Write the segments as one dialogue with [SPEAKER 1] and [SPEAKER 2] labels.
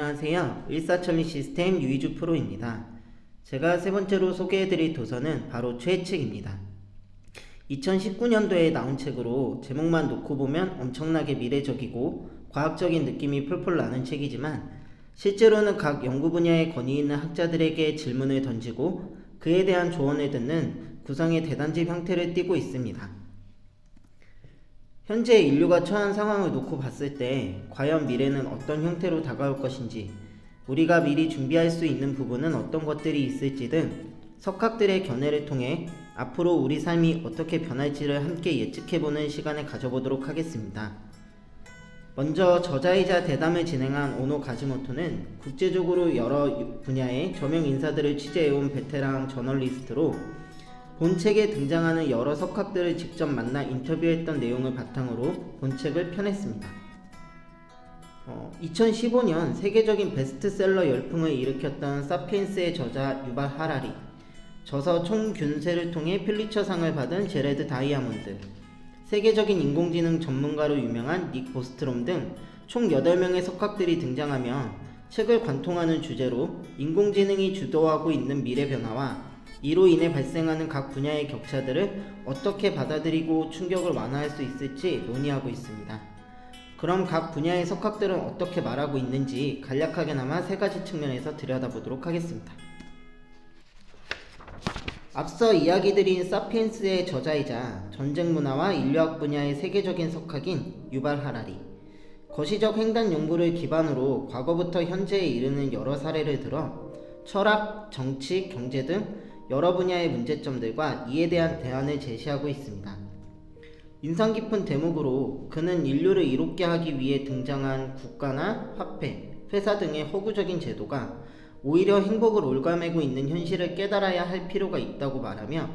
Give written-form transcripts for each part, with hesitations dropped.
[SPEAKER 1] 안녕하세요. 일사천리 시스템 유이주 프로입니다. 제가 세 번째로 소개해드릴 도서는 바로 최애책입니다. 2019년도에 나온 책으로 제목만 놓고 보면 엄청나게 미래적이고 과학적인 느낌이 풀풀 나는 책이지만 실제로는 각 연구 분야에 권위 있는 학자들에게 질문을 던지고 그에 대한 조언을 듣는 구성의 대단집 형태를 띠고 있습니다. 현재 인류가 처한 상황을 놓고 봤을 때 과연 미래는 어떤 형태로 다가올 것인지, 우리가 미리 준비할 수 있는 부분은 어떤 것들이 있을지 등 석학들의 견해를 통해 앞으로 우리 삶이 어떻게 변할지를 함께 예측해보는 시간을 가져보도록 하겠습니다. 먼저 저자이자 대담을 진행한 오노 가즈모토는 국제적으로 여러 분야의 저명 인사들을 취재해온 베테랑 저널리스트로 본 책에 등장하는 여러 석학들을 직접 만나 인터뷰했던 내용을 바탕으로 본 책을 펴냈습니다. 2015년 세계적인 베스트셀러 열풍을 일으켰던 사피엔스의 저자 유발 하라리, 저서 총균세를 통해 필리처상을 받은 제레드 다이아몬드, 세계적인 인공지능 전문가로 유명한 닉 보스트롬 등 총 8명의 석학들이 등장하며 책을 관통하는 주제로 인공지능이 주도하고 있는 미래 변화와 이로 인해 발생하는 각 분야의 격차들을 어떻게 받아들이고 충격을 완화할 수 있을지 논의하고 있습니다. 그럼 각 분야의 석학들은 어떻게 말하고 있는지 간략하게나마 세 가지 측면에서 들여다보도록 하겠습니다. 앞서 이야기드린 사피엔스의 저자이자 전쟁문화와 인류학 분야의 세계적인 석학인 유발 하라리, 거시적 횡단 연구를 기반으로 과거부터 현재에 이르는 여러 사례를 들어 철학, 정치, 경제 등 여러 분야의 문제점들과 이에 대한 대안을 제시하고 있습니다. 인상 깊은 대목으로 그는 인류를 이롭게 하기 위해 등장한 국가나 화폐, 회사 등의 허구적인 제도가 오히려 행복을 옭아매고 있는 현실을 깨달아야 할 필요가 있다고 말하며,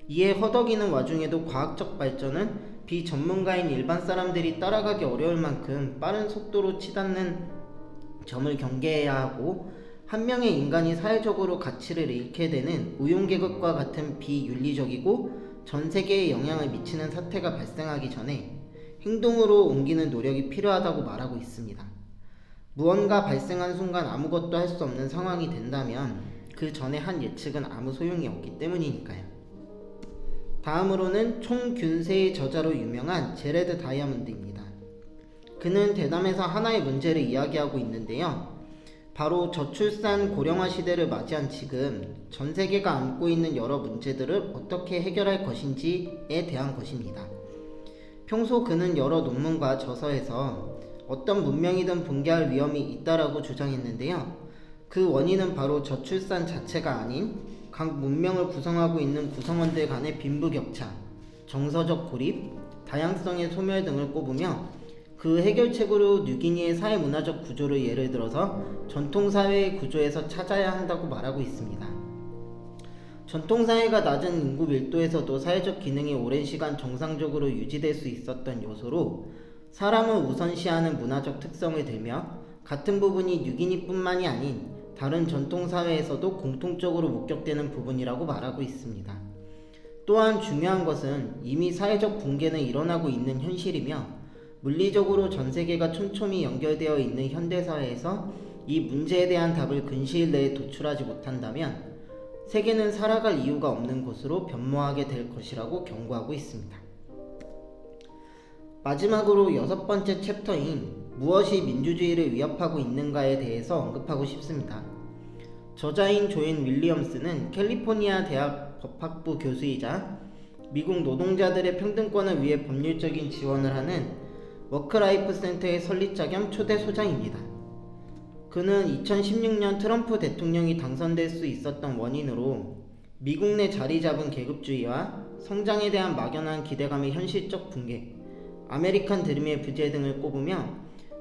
[SPEAKER 1] 이에 허덕이는 와중에도 과학적 발전은 비전문가인 일반 사람들이 따라가기 어려울 만큼 빠른 속도로 치닫는 점을 경계해야 하고, 한 명의 인간이 사회적으로 가치를 잃게 되는 우용계급과 같은 비윤리적이고 전 세계에 영향을 미치는 사태가 발생하기 전에 행동으로 옮기는 노력이 필요하다고 말하고 있습니다. 무언가 발생한 순간 아무것도 할 수 없는 상황이 된다면 그 전에 한 예측은 아무 소용이 없기 때문이니까요. 다음으로는 총균세의 저자로 유명한 제레드 다이아몬드입니다. 그는 대담에서 하나의 문제를 이야기하고 있는데요. 바로 저출산 고령화 시대를 맞이한 지금 전 세계가 안고 있는 여러 문제들을 어떻게 해결할 것인지에 대한 것입니다. 평소 그는 여러 논문과 저서에서 어떤 문명이든 붕괴할 위험이 있다라고 주장했는데요. 그 원인은 바로 저출산 자체가 아닌 각 문명을 구성하고 있는 구성원들 간의 빈부격차, 정서적 고립, 다양성의 소멸 등을 꼽으며 그 해결책으로 뉴기니의 사회문화적 구조를 예를 들어서 전통사회의 구조에서 찾아야 한다고 말하고 있습니다. 전통사회가 낮은 인구 밀도에서도 사회적 기능이 오랜 시간 정상적으로 유지될 수 있었던 요소로 사람을 우선시하는 문화적 특성을 들며 같은 부분이 뉴기니뿐만이 아닌 다른 전통사회에서도 공통적으로 목격되는 부분이라고 말하고 있습니다. 또한 중요한 것은 이미 사회적 붕괴는 일어나고 있는 현실이며 물리적으로 전 세계가 촘촘히 연결되어 있는 현대사회에서 이 문제에 대한 답을 근시일 내에 도출하지 못한다면 세계는 살아갈 이유가 없는 곳으로 변모하게 될 것이라고 경고하고 있습니다. 마지막으로 6번째 챕터인 무엇이 민주주의를 위협하고 있는가에 대해서 언급하고 싶습니다. 저자인 조앤 윌리엄스는 캘리포니아 대학 법학부 교수이자 미국 노동자들의 평등권을 위해 법률적인 지원을 하는 워크라이프 센터의 설립자 겸 초대 소장입니다. 그는 2016년 트럼프 대통령이 당선될 수 있었던 원인으로 미국 내 자리 잡은 계급주의와 성장에 대한 막연한 기대감의 현실적 붕괴, 아메리칸 드림의 부재 등을 꼽으며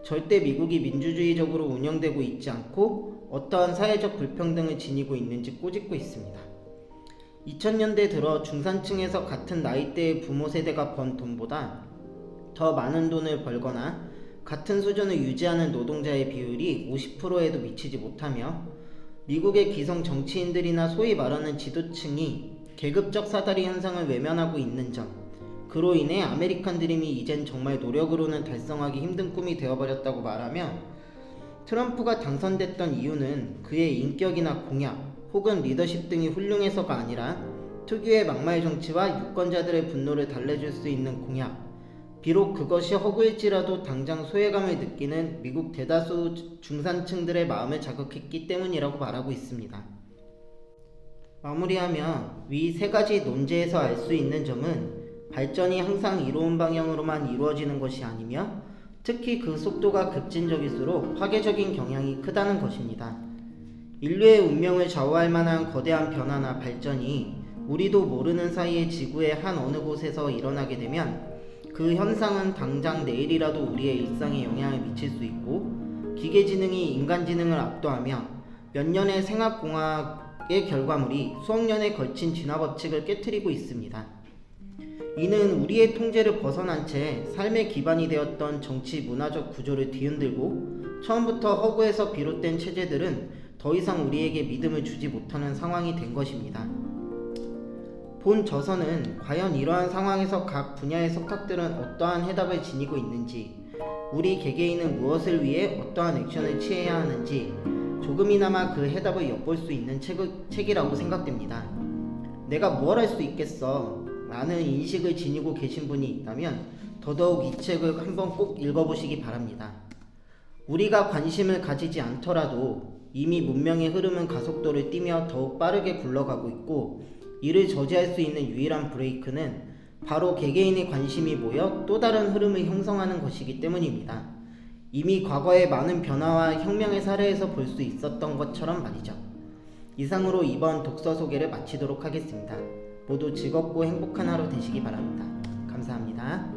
[SPEAKER 1] 절대 미국이 민주주의적으로 운영되고 있지 않고 어떠한 사회적 불평등을 지니고 있는지 꼬집고 있습니다. 2000년대 들어 중산층에서 같은 나이대의 부모 세대가 번 돈보다 더 많은 돈을 벌거나 같은 수준을 유지하는 노동자의 비율이 50%에도 미치지 못하며 미국의 기성 정치인들이나 소위 말하는 지도층이 계급적 사다리 현상을 외면하고 있는 점, 그로 인해 아메리칸 드림이 이젠 정말 노력으로는 달성하기 힘든 꿈이 되어버렸다고 말하며 트럼프가 당선됐던 이유는 그의 인격이나 공약 혹은 리더십 등이 훌륭해서가 아니라 특유의 막말 정치와 유권자들의 분노를 달래줄 수 있는 공약, 비록 그것이 허구일지라도 당장 소외감을 느끼는 미국 대다수 중산층들의 마음을 자극했기 때문이라고 말하고 있습니다. 마무리하며 위 세 가지 논제에서 알 수 있는 점은 발전이 항상 이로운 방향으로만 이루어지는 것이 아니며 특히 그 속도가 급진적일수록 파괴적인 경향이 크다는 것입니다. 인류의 운명을 좌우할 만한 거대한 변화나 발전이 우리도 모르는 사이에 지구의 한 어느 곳에서 일어나게 되면 그 현상은 당장 내일이라도 우리의 일상에 영향을 미칠 수 있고 기계지능이 인간지능을 압도하며 몇 년의 생학공학의 결과물이 수억 년에 걸친 진화법칙을 깨트리고 있습니다. 이는 우리의 통제를 벗어난 채 삶의 기반이 되었던 정치 문화적 구조를 뒤흔들고 처음부터 허구에서 비롯된 체제들은 더 이상 우리에게 믿음을 주지 못하는 상황이 된 것입니다. 본 저서는 과연 이러한 상황에서 각 분야의 석학들은 어떠한 해답을 지니고 있는지, 우리 개개인은 무엇을 위해 어떠한 액션을 취해야 하는지 조금이나마 그 해답을 엿볼 수 있는 책이라고 생각됩니다. 내가 뭘 할 수 있겠어? 라는 인식을 지니고 계신 분이 있다면 더더욱 이 책을 한번 꼭 읽어보시기 바랍니다. 우리가 관심을 가지지 않더라도 이미 문명의 흐름은 가속도를 띠며 더욱 빠르게 굴러가고 있고 이를 저지할 수 있는 유일한 브레이크는 바로 개개인의 관심이 모여 또 다른 흐름을 형성하는 것이기 때문입니다. 이미 과거의 많은 변화와 혁명의 사례에서 볼 수 있었던 것처럼 말이죠. 이상으로 이번 독서 소개를 마치도록 하겠습니다. 모두 즐겁고 행복한 하루 되시기 바랍니다. 감사합니다.